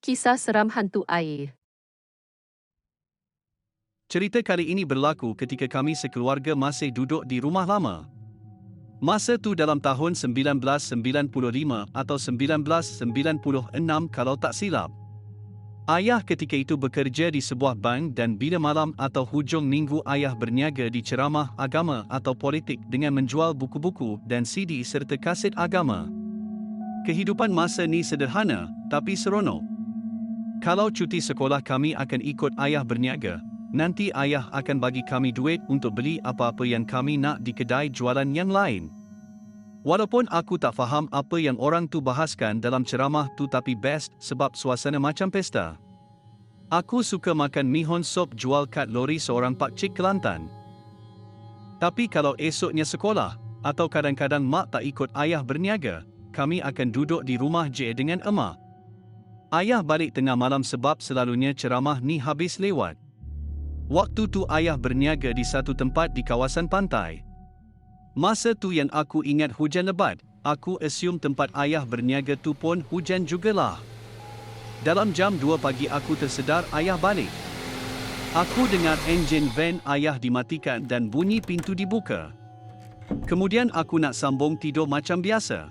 Kisah seram hantu air. Cerita kali ini berlaku ketika kami sekeluarga masih duduk di rumah lama. Masa tu dalam tahun 1995 atau 1996 kalau tak silap. Ayah ketika itu bekerja di sebuah bank dan bila malam atau hujung minggu ayah berniaga di ceramah agama atau politik dengan menjual buku-buku dan CD serta kaset agama. Kehidupan masa ni sederhana, tapi seronok. Kalau cuti sekolah kami akan ikut ayah berniaga. Nanti ayah akan bagi kami duit untuk beli apa-apa yang kami nak di kedai jualan yang lain. Walaupun aku tak faham apa yang orang tu bahaskan dalam ceramah tu tapi best sebab suasana macam pesta. Aku suka makan mihon sop jual kat lori seorang pakcik Kelantan. Tapi kalau esoknya sekolah, atau kadang-kadang mak tak ikut ayah berniaga, kami akan duduk di rumah je dengan emak. Ayah balik tengah malam sebab selalunya ceramah ni habis lewat. Waktu tu ayah berniaga di satu tempat di kawasan pantai. Masa tu yang aku ingat hujan lebat, aku assume tempat ayah berniaga tu pun hujan jugalah. Dalam jam 2 pagi aku tersedar ayah balik. Aku dengar enjin van ayah dimatikan dan bunyi pintu dibuka. Kemudian aku nak sambung tidur macam biasa.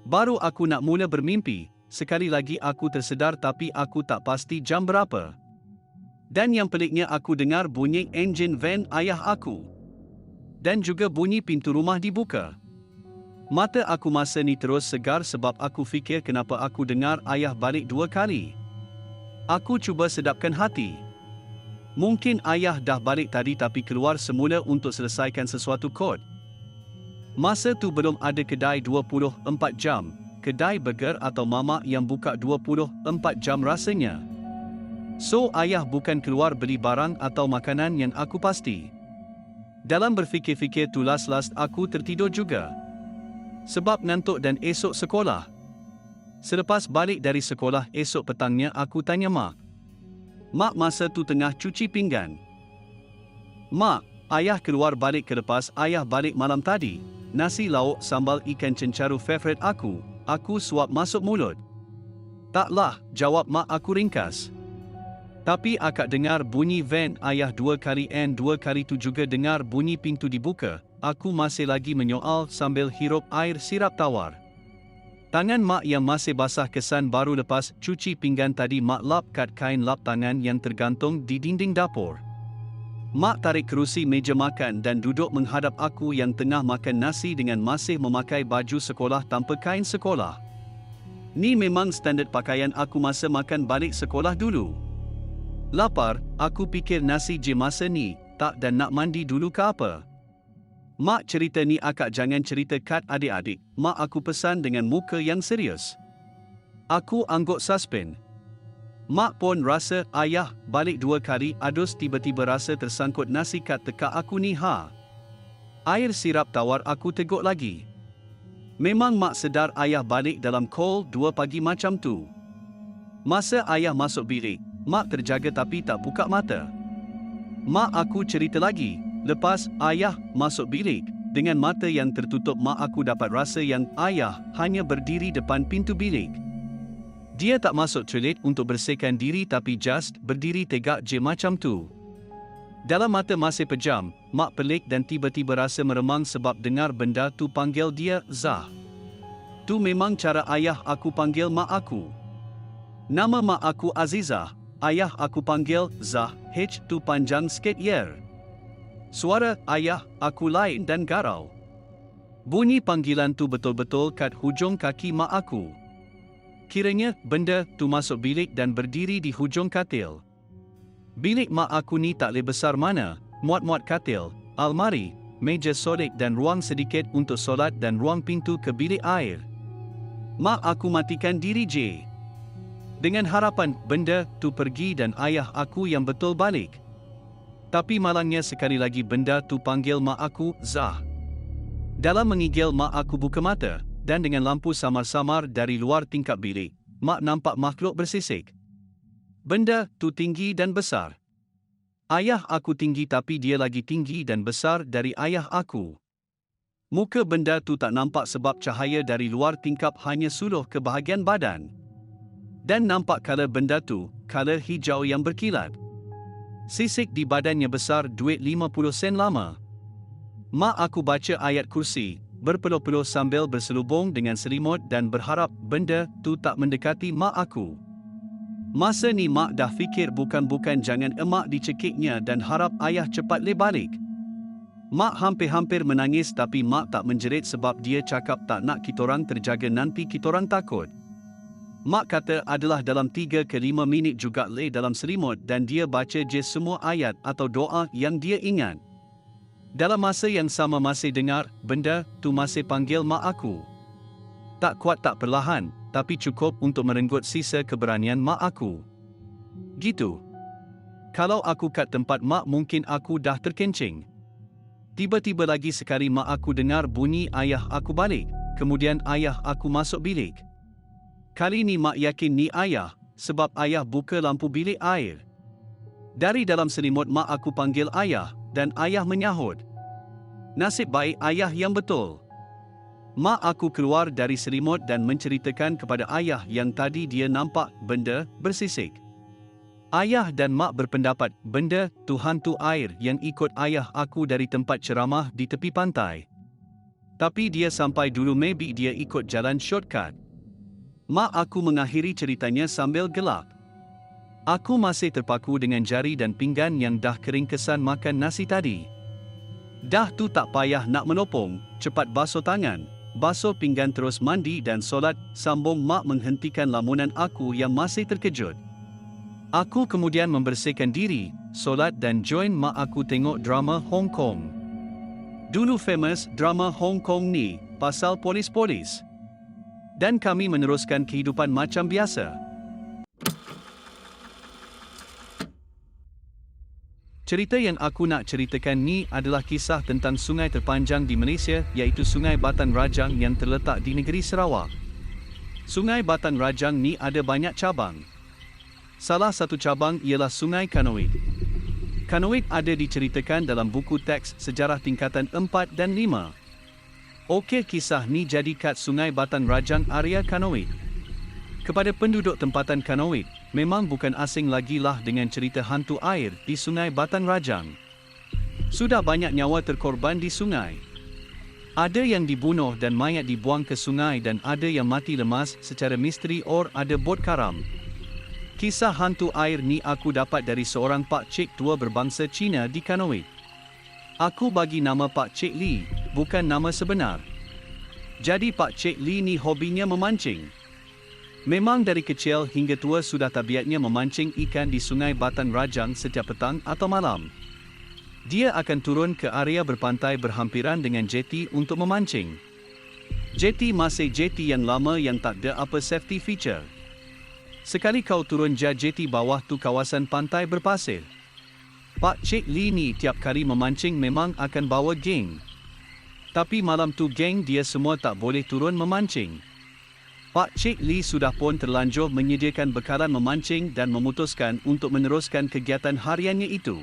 Baru aku nak mula bermimpi, sekali lagi aku tersedar tapi aku tak pasti jam berapa. Dan yang peliknya aku dengar bunyi enjin van ayah aku. Dan juga bunyi pintu rumah dibuka. Mata aku masa ni terus segar sebab aku fikir kenapa aku dengar ayah balik 2 kali. Aku cuba sedapkan hati. Mungkin ayah dah balik tadi tapi keluar semula untuk selesaikan sesuatu kod. Masa tu belum ada kedai 24 jam, kedai burger atau mamak yang buka 24 jam rasanya. So ayah bukan keluar beli barang atau makanan yang aku pasti. Dalam berfikir-fikir tu last aku tertidur juga. Sebab ngantuk dan esok sekolah. Selepas balik dari sekolah esok petangnya aku tanya mak. Mak masa tu tengah cuci pinggan. Mak, ayah keluar balik kelepas ayah balik malam tadi. Nasi lauk sambal ikan cencaru favorit aku suap masuk mulut. Taklah, jawab mak aku ringkas. Tapi akak dengar bunyi van ayah 2 kali and 2 kali tu juga dengar bunyi pintu dibuka. Aku masih lagi menyoal sambil hirup air sirap tawar. Tangan mak yang masih basah kesan baru lepas cuci pinggan tadi mak lap kat kain lap tangan yang tergantung di dinding dapur. Mak tarik kerusi meja makan dan duduk menghadap aku yang tengah makan nasi dengan masih memakai baju sekolah tanpa kain sekolah. Ni memang standard pakaian aku masa makan balik sekolah dulu. Lapar, aku fikir nasi je masa ni, tak dan nak mandi dulu ke apa. Mak cerita ni akak jangan cerita kat adik-adik, mak aku pesan dengan muka yang serius. Aku angguk suspend. Mak pun rasa ayah balik 2 kali adus tiba-tiba rasa tersangkut nasi kat tekak aku ni ha. Air sirap tawar aku teguk lagi. Memang mak sedar ayah balik dalam call 2 pagi macam tu. Masa ayah masuk bilik, mak terjaga tapi tak buka mata. Mak aku cerita lagi, lepas ayah masuk bilik, dengan mata yang tertutup mak aku dapat rasa yang ayah hanya berdiri depan pintu bilik. Dia tak masuk toilet untuk bersihkan diri tapi just berdiri tegak je macam tu. Dalam mata masih pejam, mak pelik dan tiba-tiba rasa meremang sebab dengar benda tu panggil dia Zah. Tu memang cara ayah aku panggil mak aku. Nama mak aku Azizah. Ayah aku panggil Zah, H tu panjang sikit yer. Suara ayah aku lain dan garau. Bunyi panggilan tu betul-betul kat hujung kaki mak aku. Kiranya benda tu masuk bilik dan berdiri di hujung katil. Bilik mak aku ni tak lebih besar mana, muat-muat katil, almari, meja solik dan ruang sedikit untuk solat dan ruang pintu ke bilik air. Mak aku matikan diri je. Dengan harapan benda tu pergi dan ayah aku yang betul balik. Tapi malangnya sekali lagi benda tu panggil mak aku Zah. Dalam mengigil mak aku buka mata, dan dengan lampu samar-samar dari luar tingkap bilik, mak nampak makhluk bersisik. Benda tu tinggi dan besar. Ayah aku tinggi tapi dia lagi tinggi dan besar dari ayah aku. Muka benda tu tak nampak sebab cahaya dari luar tingkap hanya suluh ke bahagian badan. Dan nampak color benda tu, color hijau yang berkilat. Sisik di badannya besar duit 50 sen lama. Mak aku baca ayat kursi, berpeluh-peluh sambil berselubung dengan selimut dan berharap benda tu tak mendekati mak aku. Masa ni mak dah fikir bukan-bukan jangan emak dicekiknya dan harap ayah cepat balik. Mak hampir-hampir menangis tapi mak tak menjerit sebab dia cakap tak nak kitorang terjaga nanti kitorang takut. Mak kata adalah dalam 3 ke 5 minit juga dalam selimut dan dia baca je semua ayat atau doa yang dia ingat. Dalam masa yang sama masih dengar, benda tu masih panggil mak aku. Tak kuat tak perlahan, tapi cukup untuk merenggut sisa keberanian mak aku. Gitu. Kalau aku kat tempat mak mungkin aku dah terkencing. Tiba-tiba lagi sekali mak aku dengar bunyi ayah aku balik, kemudian ayah aku masuk bilik. Kali ni mak yakin ni ayah, sebab ayah buka lampu bilik air. Dari dalam selimut mak aku panggil ayah, dan ayah menyahut. Nasib baik ayah yang betul. Mak aku keluar dari selimut dan menceritakan kepada ayah yang tadi dia nampak benda bersisik. Ayah dan mak berpendapat benda tu hantu air yang ikut ayah aku dari tempat ceramah di tepi pantai. Tapi dia sampai dulu maybe dia ikut jalan shortcut. Mak aku mengakhiri ceritanya sambil gelak. Aku masih terpaku dengan jari dan pinggan yang dah kering kesan makan nasi tadi. Dah tu tak payah nak menopong, cepat basuh tangan, basuh pinggan terus mandi dan solat, sambung mak menghentikan lamunan aku yang masih terkejut. Aku kemudian membersihkan diri, solat dan join mak aku tengok drama Hong Kong. Dulu famous drama Hong Kong ni, pasal polis-polis. Dan kami meneruskan kehidupan macam biasa. Cerita yang aku nak ceritakan ni adalah kisah tentang sungai terpanjang di Malaysia iaitu Sungai Batan Rajang yang terletak di negeri Sarawak. Sungai Batan Rajang ni ada banyak cabang. Salah satu cabang ialah Sungai Kanoid. Kanoid ada diceritakan dalam buku teks sejarah tingkatan 4 dan 5. Okey, kisah ni jadi kat Sungai Batan Rajang area Kanoid. Kepada penduduk tempatan Kanoid, memang bukan asing lagi lah dengan cerita hantu air di Sungai Batan Rajang. Sudah banyak nyawa terkorban di sungai. Ada yang dibunuh dan mayat dibuang ke sungai dan ada yang mati lemas secara misteri or ada bot karam. Kisah hantu air ni aku dapat dari seorang pak cik tua berbangsa Cina di Kanoid. Aku bagi nama Pak Cik Lee, bukan nama sebenar. Jadi Pak Cik Lee ni hobinya memancing. Memang dari kecil hingga tua sudah tabiatnya memancing ikan di Sungai Batan Rajang setiap petang atau malam. Dia akan turun ke area berpantai berhampiran dengan jeti untuk memancing. Jeti masih jeti yang lama yang tak ada apa safety feature. Sekali kau turun jeti bawah tu kawasan pantai berpasir. Pak Cik Lee ni tiap kali memancing memang akan bawa geng. Tapi malam tu geng dia semua tak boleh turun memancing. Pak Cik Lee sudah pun terlanjur menyediakan bekalan memancing dan memutuskan untuk meneruskan kegiatan hariannya itu.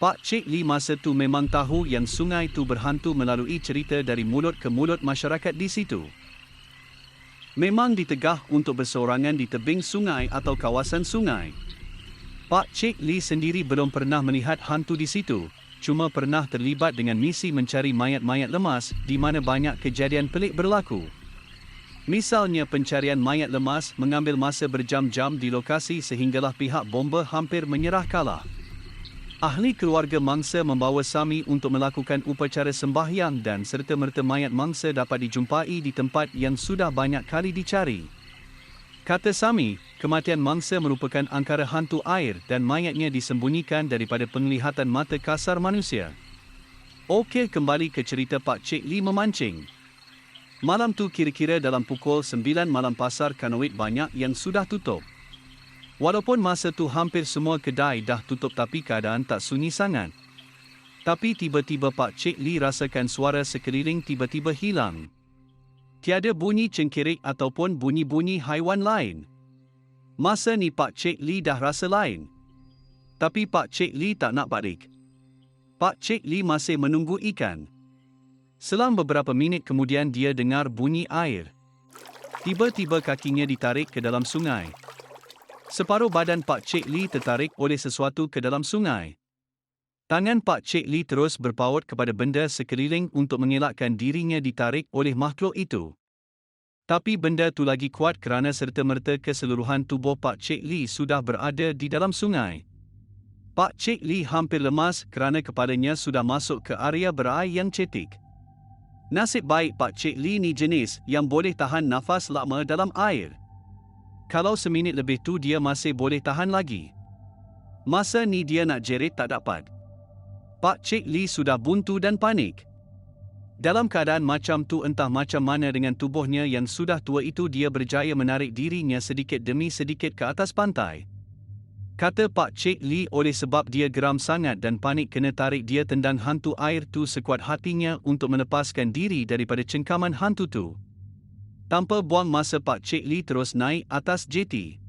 Pak Cik Lee masa tu memang tahu yang sungai tu berhantu melalui cerita dari mulut ke mulut masyarakat di situ. Memang ditegah untuk berseorangan di tebing sungai atau kawasan sungai. Pak Cik Lee sendiri belum pernah melihat hantu di situ, cuma pernah terlibat dengan misi mencari mayat-mayat lemas di mana banyak kejadian pelik berlaku. Misalnya pencarian mayat lemas mengambil masa berjam-jam di lokasi sehinggalah pihak bomba hampir menyerah kalah. Ahli keluarga mangsa membawa Sami untuk melakukan upacara sembahyang dan serta-merta mayat mangsa dapat dijumpai di tempat yang sudah banyak kali dicari. Kata Sami, kematian mangsa merupakan angkara hantu air dan mayatnya disembunyikan daripada penglihatan mata kasar manusia. Okey, kembali ke cerita Pak Cik Lee memancing. Malam tu kira-kira dalam pukul 9 malam pasar Kanoid banyak yang sudah tutup. Walaupun masa tu hampir semua kedai dah tutup tapi keadaan tak sunyi sangat. Tapi tiba-tiba Pak Cik Lee rasakan suara sekeliling tiba-tiba hilang. Tiada bunyi cengkirik ataupun bunyi-bunyi haiwan lain. Masa ni Pak Cik Lee dah rasa lain. Tapi Pak Cik Lee tak nak balik. Pak Cik Lee masih menunggu ikan. Selang beberapa minit kemudian dia dengar bunyi air. Tiba-tiba kakinya ditarik ke dalam sungai. Separuh badan Pak Cik Lee tertarik oleh sesuatu ke dalam sungai. Tangan Pak Cik Lee terus berpaut kepada benda sekeliling untuk mengelakkan dirinya ditarik oleh makhluk itu. Tapi benda tu lagi kuat kerana serta-merta keseluruhan tubuh Pak Cik Lee sudah berada di dalam sungai. Pak Cik Lee hampir lemas kerana kepalanya sudah masuk ke area berair yang cetek. Nasib baik Pak Cik Lee ni jenis yang boleh tahan nafas lama dalam air. Kalau seminit lebih tu dia masih boleh tahan lagi. Masa ni dia nak jerit tak dapat. Pak Cik Lee sudah buntu dan panik. Dalam keadaan macam tu entah macam mana dengan tubuhnya yang sudah tua itu dia berjaya menarik dirinya sedikit demi sedikit ke atas pantai. Kata Pak Cik Lee oleh sebab dia geram sangat dan panik kena tarik dia tendang hantu air tu sekuat hatinya untuk melepaskan diri daripada cengkaman hantu tu. Tanpa buang masa Pak Cik Lee terus naik atas jeti.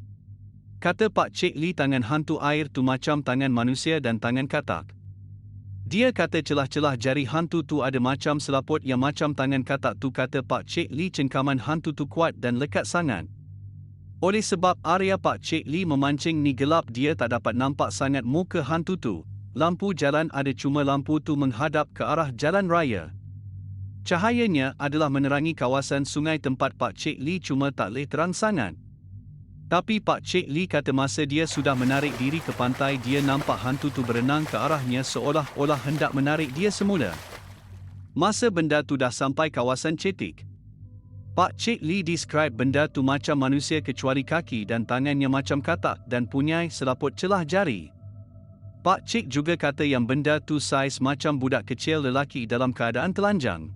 Kata Pak Cik Lee tangan hantu air tu macam tangan manusia dan tangan katak. Dia kata celah-celah jari hantu tu ada macam selaput yang macam tangan katak tu. Kata Pak Cik Lee cengkaman hantu tu kuat dan lekat sangat. Oleh sebab area Pak Cik Lee memancing ni gelap dia tak dapat nampak sangat muka hantu tu. Lampu jalan ada cuma lampu tu menghadap ke arah jalan raya. Cahayanya adalah menerangi kawasan sungai tempat Pak Cik Lee cuma tak leh terang sangat. Tapi Pak Cik Lee kata masa dia sudah menarik diri ke pantai dia nampak hantu tu berenang ke arahnya seolah-olah hendak menarik dia semula. Masa benda tu dah sampai kawasan cetek. Pak Cik Lee describe benda tu macam manusia kecuali kaki dan tangannya macam katak dan punyai selaput celah jari. Pak Cik juga kata yang benda tu saiz macam budak kecil lelaki dalam keadaan telanjang.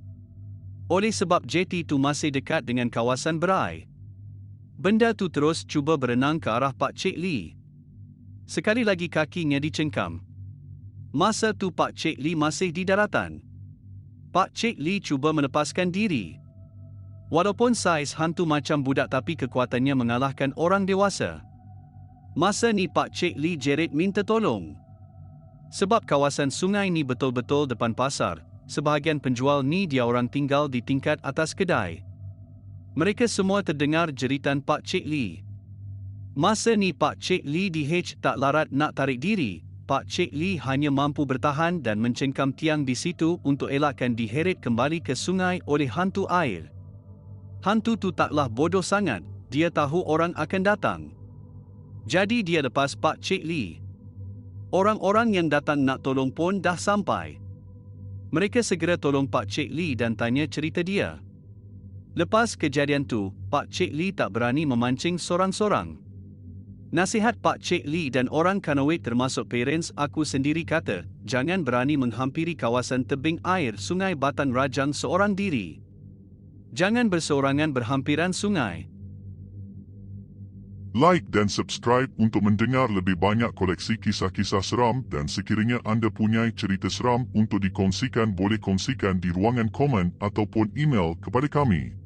Oleh sebab jeti tu masih dekat dengan kawasan berair. Benda tu terus cuba berenang ke arah Pak Cik Lee. Sekali lagi kakinya dicengkam. Masa tu Pak Cik Lee masih di daratan. Pak Cik Lee cuba melepaskan diri. Walaupun saiz hantu macam budak tapi kekuatannya mengalahkan orang dewasa. Masa ni Pak Cik Lee jerit minta tolong. Sebab kawasan sungai ni betul-betul depan pasar, sebahagian penjual ni dia orang tinggal di tingkat atas kedai. Mereka semua terdengar jeritan Pak Cik Lee. Masa ni Pak Cik Lee tak larat nak tarik diri. Pak Cik Lee hanya mampu bertahan dan mencengkam tiang di situ untuk elakkan diheret kembali ke sungai oleh hantu air. Hantu tu taklah bodoh sangat, dia tahu orang akan datang. Jadi dia lepas Pak Cik Lee. Orang-orang yang datang nak tolong pun dah sampai. Mereka segera tolong Pak Cik Lee dan tanya cerita dia. Lepas kejadian tu, Pak Cik Lee tak berani memancing sorang-sorang. Nasihat Pak Cik Lee dan orang Kanawit termasuk parents aku sendiri kata, jangan berani menghampiri kawasan tebing air Sungai Batang Rajang seorang diri. Jangan berseorangan berhampiran sungai. Like dan subscribe untuk mendengar lebih banyak koleksi kisah-kisah seram dan sekiranya anda punyai cerita seram untuk dikongsikan boleh kongsikan di ruangan komen ataupun email kepada kami.